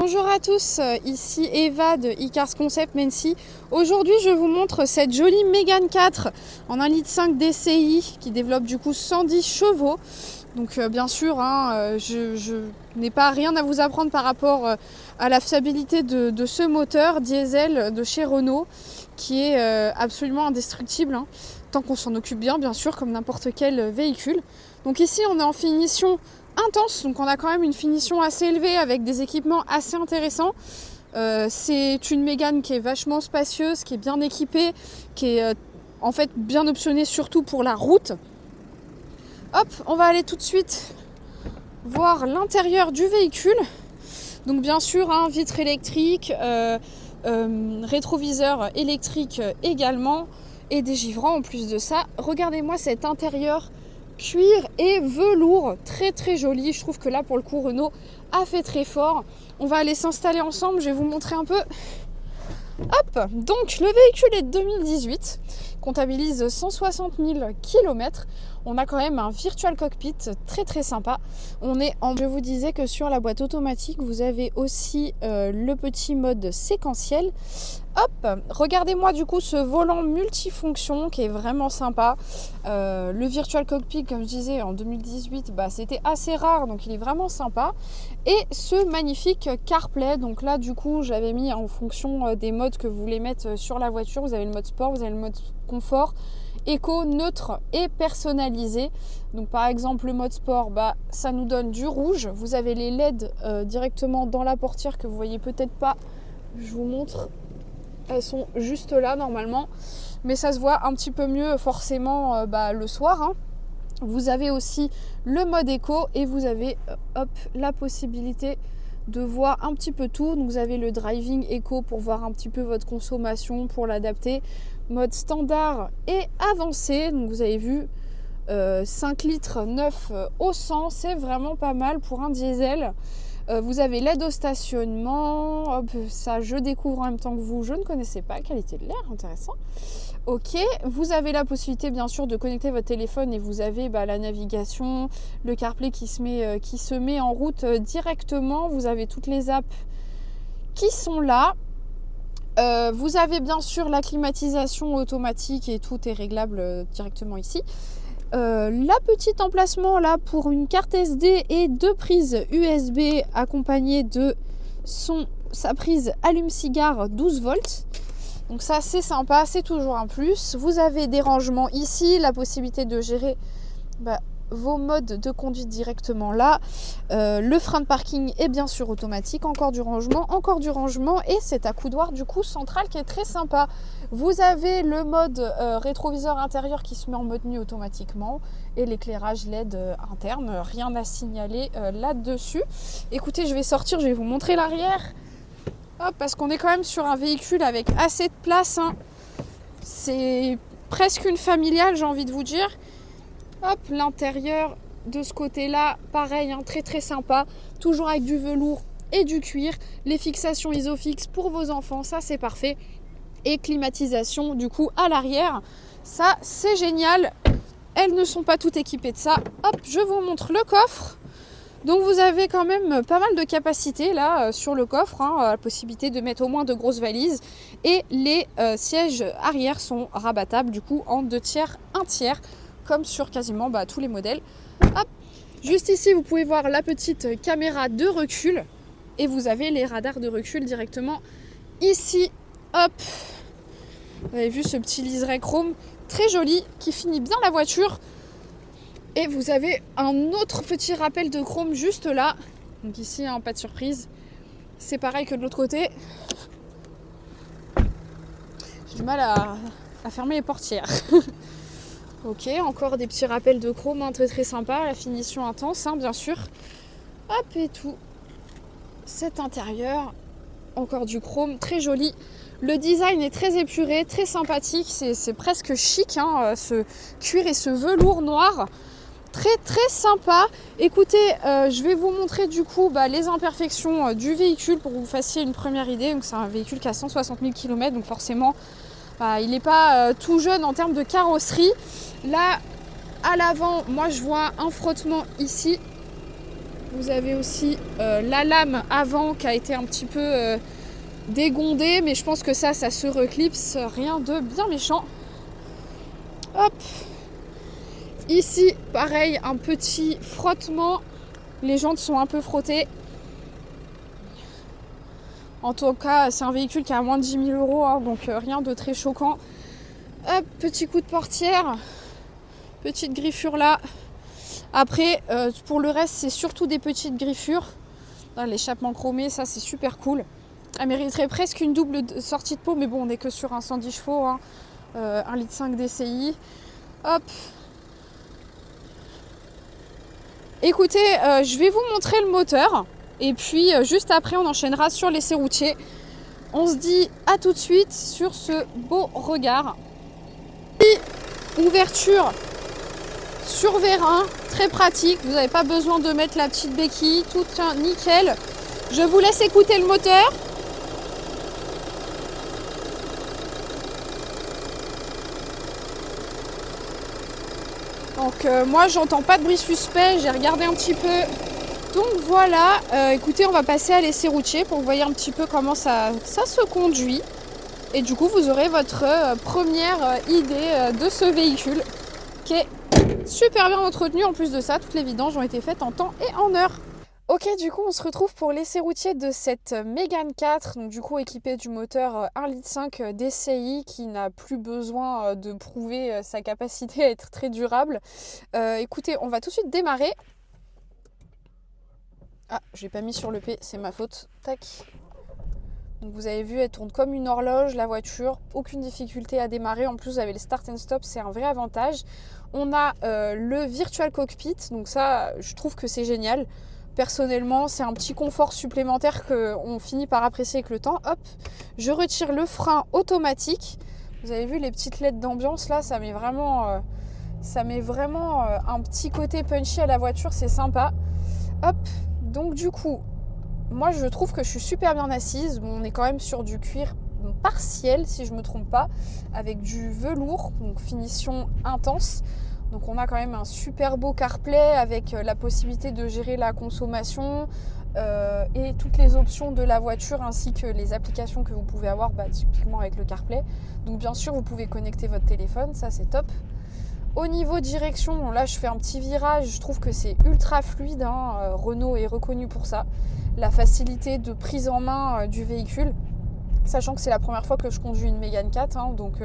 Bonjour à tous, ici Eva de Icars Concept Mency. Aujourd'hui je vous montre cette jolie Mégane 4 en 1,5 litre DCI qui développe du coup 110 chevaux. Donc bien sûr, je n'ai pas rien à vous apprendre par rapport à la fiabilité de ce moteur diesel de chez Renault qui est absolument indestructible, tant qu'on s'en occupe bien sûr, comme n'importe quel véhicule. Donc ici on est en finition intense, donc on a quand même une finition assez élevée avec des équipements assez intéressants. C'est une Mégane qui est vachement spacieuse, qui est bien équipée, qui est en fait bien optionnée surtout pour la route. Hop, on va aller tout de suite voir l'intérieur du véhicule. Donc bien sûr, vitre électrique, rétroviseur électrique également et des givrants en plus de ça. Regardez-moi cet intérieur cuir et velours, très joli. Je trouve que là pour le coup Renault a fait très fort. On va aller s'installer ensemble, je vais vous montrer un peu. Hop, donc le véhicule est de 2018, comptabilise 160 000 km. On a quand même un virtual cockpit très sympa. Je vous disais que sur la boîte automatique, vous avez aussi le petit mode séquentiel. Hop, regardez-moi du coup ce volant multifonction qui est vraiment sympa. Le virtual cockpit, comme je disais, en 2018, c'était assez rare, donc il est vraiment sympa. Et ce magnifique CarPlay, donc là du coup j'avais mis en fonction des modes que vous voulez mettre sur la voiture. Vous avez le mode sport, vous avez le mode confort, éco, neutre et personnalisé. Donc par exemple le mode sport, ça nous donne du rouge. Vous avez les LED directement dans la portière que vous voyez peut-être pas. Je vous montre. Elles sont juste là normalement, mais ça se voit un petit peu mieux forcément le soir. Vous avez aussi le mode éco et vous avez la possibilité de voir un petit peu tout. Donc vous avez le driving éco pour voir un petit peu votre consommation, pour l'adapter. Mode standard et avancé. Donc vous avez vu 5 litres 9 au 100, c'est vraiment pas mal pour un diesel. Vous avez l'aide au stationnement. Hop, ça je découvre en même temps que vous. Je ne connaissais pas. Qualité de l'air, intéressant. Ok, vous avez la possibilité bien sûr de connecter votre téléphone et vous avez la navigation, le CarPlay qui se met en route directement. Vous avez toutes les apps qui sont là. Vous avez bien sûr la climatisation automatique et tout est réglable directement ici. La petite emplacement là pour une carte SD et 2 prises USB accompagnées de sa prise allume-cigare 12 volts. Donc ça c'est sympa, c'est toujours un plus. Vous avez des rangements ici, la possibilité de gérer vos modes de conduite directement là. Le frein de parking est bien sûr automatique, encore du rangement et c'est à coudoir du coup central qui est très sympa. Vous avez le mode rétroviseur intérieur qui se met en mode nuit automatiquement et l'éclairage LED interne, rien à signaler là-dessus. Écoutez, je vais sortir, je vais vous montrer l'arrière. Hop, parce qu'on est quand même sur un véhicule avec assez de place. C'est presque une familiale, j'ai envie de vous dire. Hop, l'intérieur de ce côté-là, pareil, très sympa. Toujours avec du velours et du cuir. Les fixations Isofix pour vos enfants, ça c'est parfait. Et climatisation du coup à l'arrière. Ça c'est génial. Elles ne sont pas toutes équipées de ça. Hop, je vous montre le coffre. Donc vous avez quand même pas mal de capacité là sur le coffre, la possibilité de mettre au moins de grosses valises. Et les sièges arrière sont rabattables du coup en 2 tiers, 1 tiers. Comme sur quasiment tous les modèles. Hop. Juste ici, vous pouvez voir la petite caméra de recul et vous avez les radars de recul directement ici. Hop. Vous avez vu ce petit liseré chrome très joli qui finit bien la voiture. Et vous avez un autre petit rappel de chrome juste là. Donc ici, pas de surprise. C'est pareil que de l'autre côté. J'ai du mal à fermer les portières. Ok, encore des petits rappels de chrome très sympa, la finition intense bien sûr. Hop et tout. Cet intérieur, encore du chrome, très joli. Le design est très épuré, très sympathique, c'est presque chic, ce cuir et ce velours noir. Très sympa. Écoutez, je vais vous montrer du coup les imperfections du véhicule pour que vous fassiez une première idée. Donc c'est un véhicule qui a 160 000 km, donc forcément il n'est pas tout jeune en termes de carrosserie. Là, à l'avant, moi je vois un frottement ici. Vous avez aussi la lame avant qui a été un petit peu dégondée, mais je pense que ça se reclipse, rien de bien méchant. Hop. Ici, pareil, un petit frottement. Les jantes sont un peu frottées. En tout cas, c'est un véhicule qui a moins de 10 000 €, hein, donc rien de très choquant. Hop, petit coup de portière. Petite griffure là. Après, pour le reste, c'est surtout des petites griffures. L'échappement chromé, ça c'est super cool. Elle mériterait presque une double sortie de peau, mais bon, on n'est que sur un 110 chevaux, hein, 1,5 litre DCI. Hop. Écoutez, je vais vous montrer le moteur. Et puis, juste après, on enchaînera sur l'essai routier. On se dit à tout de suite sur ce beau regard. Ouverture sur vérin, très pratique. Vous n'avez pas besoin de mettre la petite béquille. Tout tient nickel. Je vous laisse écouter le moteur. Donc moi j'entends pas de bruit suspect, j'ai regardé un petit peu. Donc voilà, écoutez, on va passer à l'essai routier pour que vous voyez un petit peu comment ça se conduit. Et du coup vous aurez votre première idée de ce véhicule qui est super bien entretenu. En plus de ça, toutes les vidanges ont été faites en temps et en heure. Ok, du coup on se retrouve pour l'essai routier de cette Mégane 4, donc du coup équipée du moteur 1,5 litre DCI qui n'a plus besoin de prouver sa capacité à être très durable. Écoutez, on va tout de suite démarrer. Ah, je l'ai pas mis sur le P, c'est ma faute. Tac. Donc vous avez vu, elle tourne comme une horloge, la voiture, aucune difficulté à démarrer. En plus, vous avez le start and stop, c'est un vrai avantage. On a le virtual cockpit, donc ça, je trouve que c'est génial. Personnellement, c'est un petit confort supplémentaire qu'on finit par apprécier avec le temps. Hop, je retire le frein automatique. Vous avez vu les petites LED d'ambiance là, ça met vraiment un petit côté punchy à la voiture, c'est sympa. Hop, donc du coup, moi je trouve que je suis super bien assise. Bon, on est quand même sur du cuir partiel si je ne me trompe pas, avec du velours, donc finition intense. Donc on a quand même un super beau CarPlay avec la possibilité de gérer la consommation et toutes les options de la voiture ainsi que les applications que vous pouvez avoir typiquement avec le CarPlay. Donc bien sûr vous pouvez connecter votre téléphone, ça c'est top. Au niveau direction, bon, là je fais un petit virage, je trouve que c'est ultra fluide, hein. Renault est reconnu pour ça. La facilité de prise en main du véhicule, sachant que c'est la première fois que je conduis une Mégane 4, hein, donc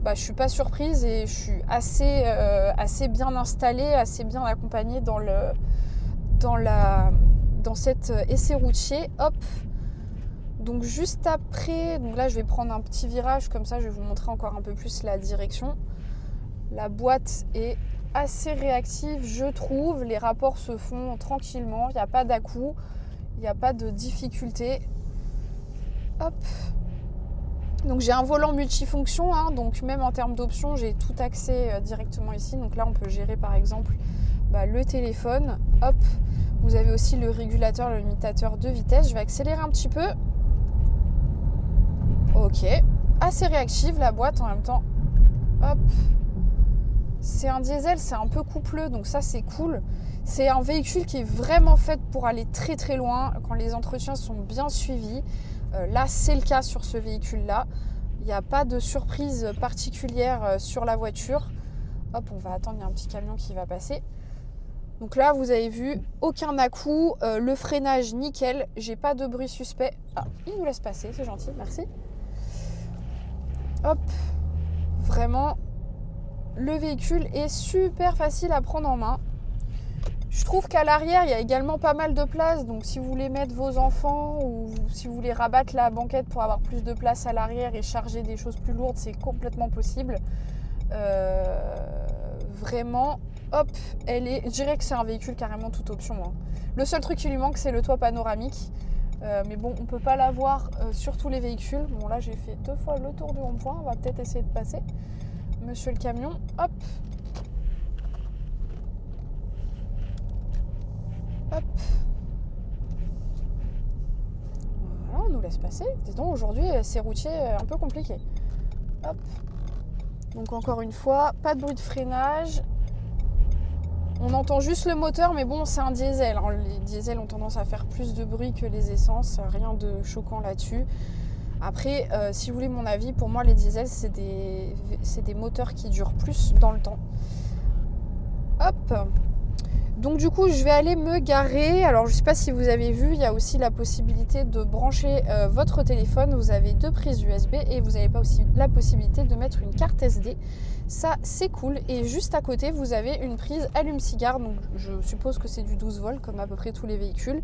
je suis pas surprise et je suis assez bien installée, assez bien accompagnée dans cet essai routier. Hop. Donc juste après, donc là je vais prendre un petit virage, comme ça je vais vous montrer encore un peu plus la direction. La boîte est assez réactive, je trouve. Les rapports se font tranquillement, il n'y a pas d'à-coups, il n'y a pas de difficulté. Hop. Donc j'ai un volant multifonction, hein, donc même en termes d'options, j'ai tout accès directement ici. Donc là, on peut gérer par exemple le téléphone. Hop, vous avez aussi le régulateur, le limitateur de vitesse. Je vais accélérer un petit peu. Ok, assez réactive la boîte en même temps. Hop, c'est un diesel, c'est un peu coupleux, donc ça c'est cool. C'est un véhicule qui est vraiment fait pour aller très très loin quand les entretiens sont bien suivis. Là, c'est le cas sur ce véhicule-là. Il n'y a pas de surprise particulière sur la voiture. Hop, on va attendre, il y a un petit camion qui va passer. Donc là, vous avez vu, aucun à-coup. Le freinage, nickel. J'ai pas de bruit suspect. Ah, il nous laisse passer, c'est gentil, merci. Hop, vraiment, le véhicule est super facile à prendre en main. Je trouve qu'à l'arrière, il y a également pas mal de place. Donc si vous voulez mettre vos enfants ou si vous voulez rabattre la banquette pour avoir plus de place à l'arrière et charger des choses plus lourdes, c'est complètement possible. Vraiment, hop, je dirais que c'est un véhicule carrément toute option, hein. Le seul truc qui lui manque, c'est le toit panoramique. Mais bon, on ne peut pas l'avoir sur tous les véhicules. Bon, là, j'ai fait 2 fois le tour du rond-point. On va peut-être essayer de passer. Monsieur le camion, hop. Hop. Voilà, on nous laisse passer. Dis donc, aujourd'hui, c'est routier un peu compliqué. Hop. Donc encore une fois, pas de bruit de freinage. On entend juste le moteur, mais bon, c'est un diesel. Alors, les diesels ont tendance à faire plus de bruit que les essences, rien de choquant là-dessus. Après, si vous voulez mon avis, pour moi, les diesels, c'est des moteurs qui durent plus dans le temps. Hop. Donc du coup, je vais aller me garer. Alors, je ne sais pas si vous avez vu, il y a aussi la possibilité de brancher votre téléphone. Vous avez 2 prises USB et vous n'avez pas aussi la possibilité de mettre une carte SD. Ça, c'est cool. Et juste à côté, vous avez une prise allume-cigare. Donc, je suppose que c'est du 12 volts, comme à peu près tous les véhicules.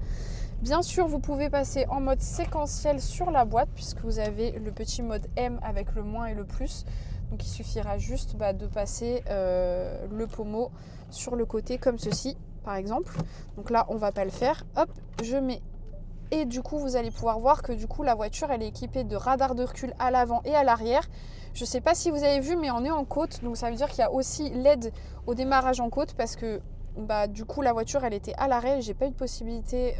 Bien sûr, vous pouvez passer en mode séquentiel sur la boîte, puisque vous avez le petit mode M avec le moins et le plus. Donc, il suffira juste de passer le pommeau sur le côté comme ceci, par exemple. Donc là, on ne va pas le faire. Hop, je mets. Et du coup, vous allez pouvoir voir que du coup, la voiture, elle est équipée de radars de recul à l'avant et à l'arrière. Je ne sais pas si vous avez vu, mais on est en côte. Donc ça veut dire qu'il y a aussi l'aide au démarrage en côte parce que du coup, la voiture, elle était à l'arrêt. J'ai pas eu de possibilité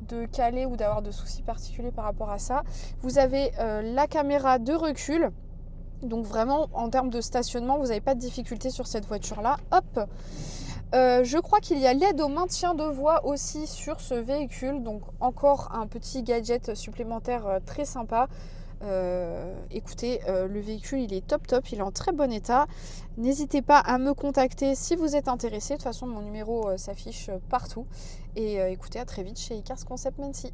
de caler ou d'avoir de soucis particuliers par rapport à ça. Vous avez la caméra de recul. Donc vraiment, en termes de stationnement, vous n'avez pas de difficulté sur cette voiture-là. Hop. Je crois qu'il y a l'aide au maintien de voie aussi sur ce véhicule. Donc encore un petit gadget supplémentaire très sympa. Écoutez, le véhicule, il est top, il est en très bon état. N'hésitez pas à me contacter si vous êtes intéressé. De toute façon, mon numéro s'affiche partout. Et écoutez, à très vite chez Icars Concept Mency.